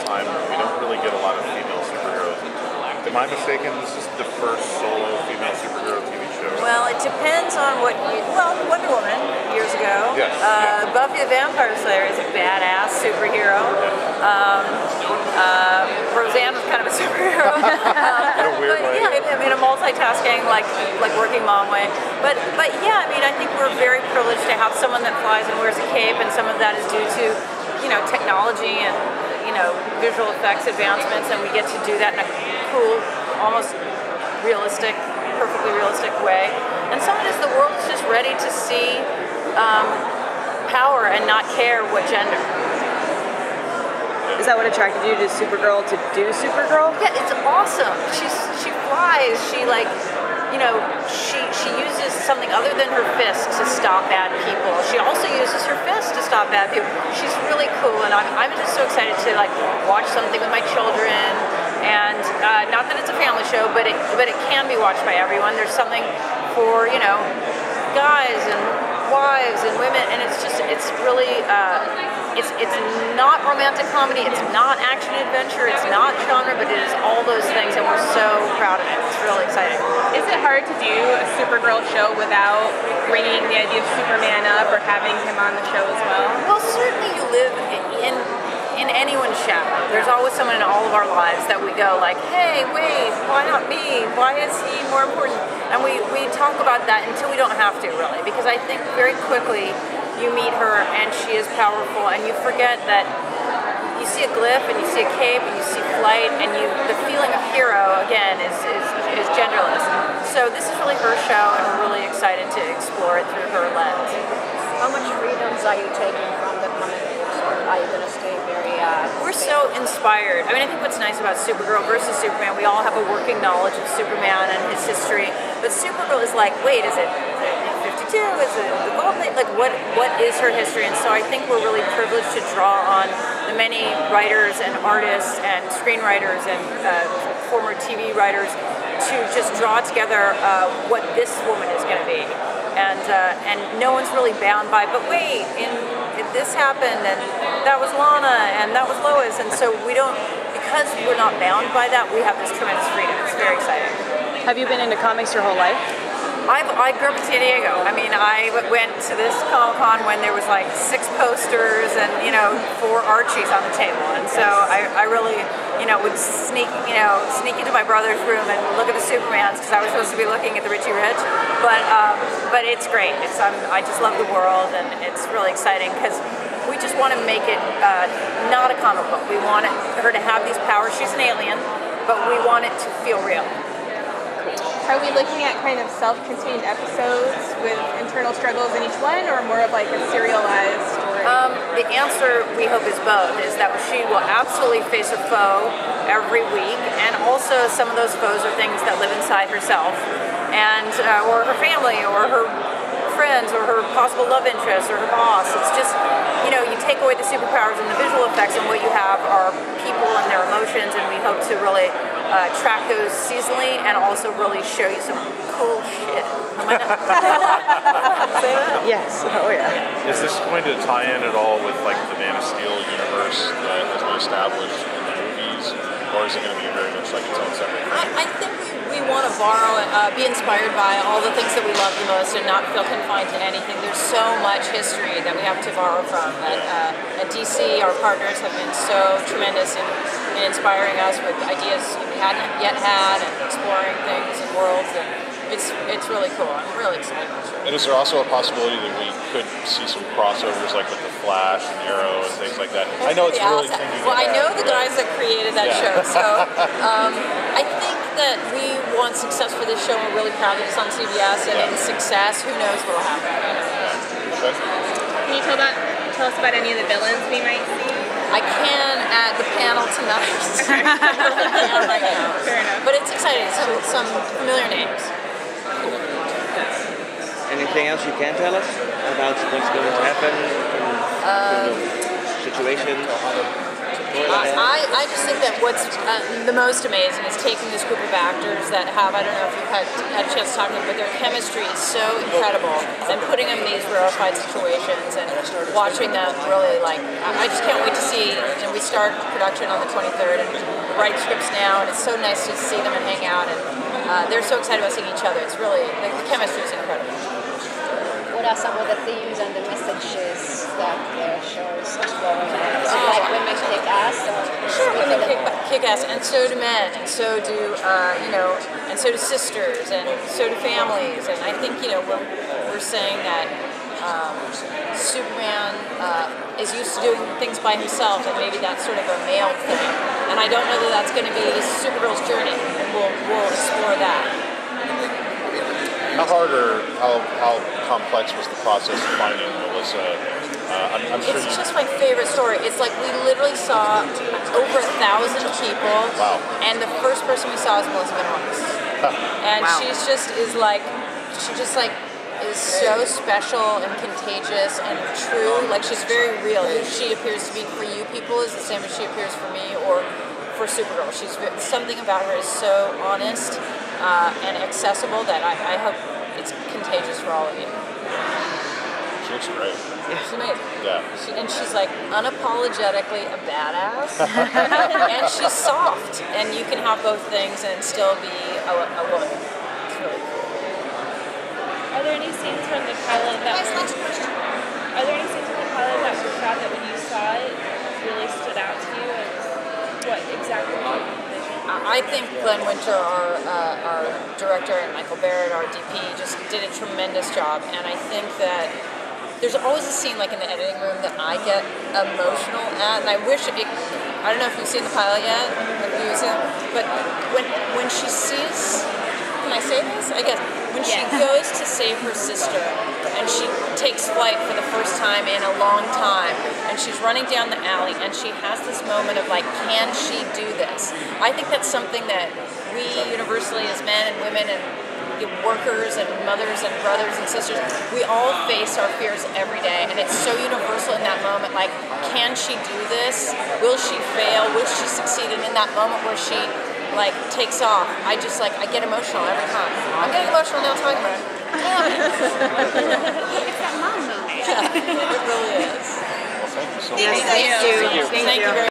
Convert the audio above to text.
time, we don't really get a lot of female superheroes. Am I mistaken? This is the first solo female superhero TV show. Well, it depends on what you... Well, Wonder Woman, years ago. Yes. Buffy the Vampire Slayer is a badass superhero. Roseanne was kind of a superhero. In a weird way. Yeah, in a multitasking, like working mom way. But yeah, I mean, I think we're very privileged to have someone that flies and wears a cape, and some of that is due to, technology and, visual effects advancements, and we get to do that in a cool, almost realistic, perfectly realistic way. And some of it is the world is just ready to see power and not care what gender. Is that what attracted you to Supergirl, to do Supergirl? Yeah, it's awesome. She flies. She she uses something other than her fist to stop bad people. She also uses her fist to stop bad people. She's really cool, and I'm just so excited to watch something with my children. And not that it's a family show, but it can be watched by everyone. There's something for guys and wives and women, and it's really it's not romantic comedy, it's not action adventure, it's not genre, but it is all those things, and we're so proud of it. It's really exciting. Is it hard to do a Supergirl show without bringing the idea of Superman up or having him on the show as well? Well, certainly you live in anyone's shadow. There's always someone in all of our lives that we go like, hey, wait, why not me? Why is he more important? And we talk about that until we don't have to, really, because I think very quickly you meet her and she is powerful, and you forget that you see a glyph and you see a cape and you see flight, and the feeling of hero again is genderless. So this is really her show, and we're really excited to explore it through her lens. How much freedoms are you taking from the comic books, or are you going to stay very... We're so inspired. I mean, I think what's nice about Supergirl versus Superman, we all have a working knowledge of Superman and his history, but Supergirl is like, wait, is it 52? Is it the Golden Age? Like, what is her history? And so I think we're really privileged to draw on the many writers and artists and screenwriters and former TV writers to just draw together what this woman is going to be. And no one's really bound by, but wait, this happened, and that was Lana, and that was Lois, and so we don't, because we're not bound by that, we have this tremendous freedom. It's very exciting. Have you been into comics your whole life? I grew up in San Diego. I mean, I went to this Comic-Con when there was like 6 posters and 4 Archies on the table, and so I really would sneak into my brother's room and look at the Supermans, because I was supposed to be looking at the Richie Rich. But it's great. I just love the world, and it's really exciting because we just want to make it not a comic book. We want her to have these powers. She's an alien, but we want it to feel real. Are we looking at kind of self-contained episodes with internal struggles in each one, or more of like a serialized story? The answer, we hope, is both. Is that she will absolutely face a foe every week, and also some of those foes are things that live inside herself, and or her family, or her friends, or her possible love interest, or her boss. It's just, you take away the superpowers and the visual effects, and what you have are people and their emotions, and we hope to really track those seasonally, and also really show you some cool shit. Am I not say that? Yes. Oh yeah. Is this going to tie in at all with the Man of Steel universe that has been established in the movies, or is it going to be very much like its own separate thing? I think we want to borrow, be inspired by all the things that we love the most, and not feel confined to anything. There's so much history that we have to borrow from. At DC, our partners have been so tremendous in inspiring us with ideas we hadn't yet had, and exploring things and worlds, and it's really cool. I'm really excited. And is there also a possibility that we could see some crossovers with the Flash and Arrow and things like that? I know it's really tricky. Well, I know the guys that created that show, so I think that we want success for this show. We're really proud that it's on CBS, and in success, who knows what will happen. Okay. Can you tell us about any of the villains we might see? I can at the panel tonight. Right now. Fair enough. But it's exciting. Some familiar names. Anything else you can tell us about what's going to happen in the situation? I just think that what's the most amazing is taking this group of actors that have, I don't know if you've had a chance to talk to them, but their chemistry is so incredible, and putting them in these rarefied situations and watching them really, like, I just can't wait to see, and we start production on the 23rd and write scripts now, and it's so nice to see them and hang out, and they're so excited about seeing each other. It's really, the chemistry is incredible. What are some of the themes and the messages that the show is exploring? Is it like women kick ass? Sure, women kick ass, and so do men, and so do and so do sisters, and so do families. And I think we're saying that Superman is used to doing things by himself, and maybe that's sort of a male thing. And I don't know that that's going to be Supergirl's journey, and we'll explore that. How hard or how complex was the process of finding Melissa? I'm sure it's just my favorite story. It's like we literally saw over 1,000 people, wow. And the first person we saw was Melissa Benoist. And wow. she just is so special and contagious and true. Like, she's very real. Who she appears to be for you people is the same as she appears for me or for Supergirl. Something about her is so honest and accessible that I hope it's contagious for all of you. She looks great. She's amazing. Yeah. And she's like unapologetically a badass, and she's soft, and you can have both things and still be a woman. It's really cool. Are there any scenes from the pilot that were shot that when you saw it really stood out to you, and what exactly did you envision? I think Glenn Winter, our director, and Michael Barrett, our DP, just did a tremendous job. And I think that there's always a scene like in the editing room that I get emotional at, and I wish I don't know if you've seen the pilot yet, but when she sees, can I say this? I guess when she goes to save her sister, and she takes flight for the first time in a long time, and she's running down the alley, and she has this moment of like, can she do this? I think that's something that we universally as men and women and workers and mothers and brothers and sisters, we all face our fears every day, and it's so universal in that moment. Like, can she do this? Will she fail? Will she succeed? And in that moment where she like takes off, I get emotional every time. I'm getting emotional now talking about it. Damn it. It's that mom moment. Yeah, it really is. Well, thank you so much. Yes, thank you. Thank you very much.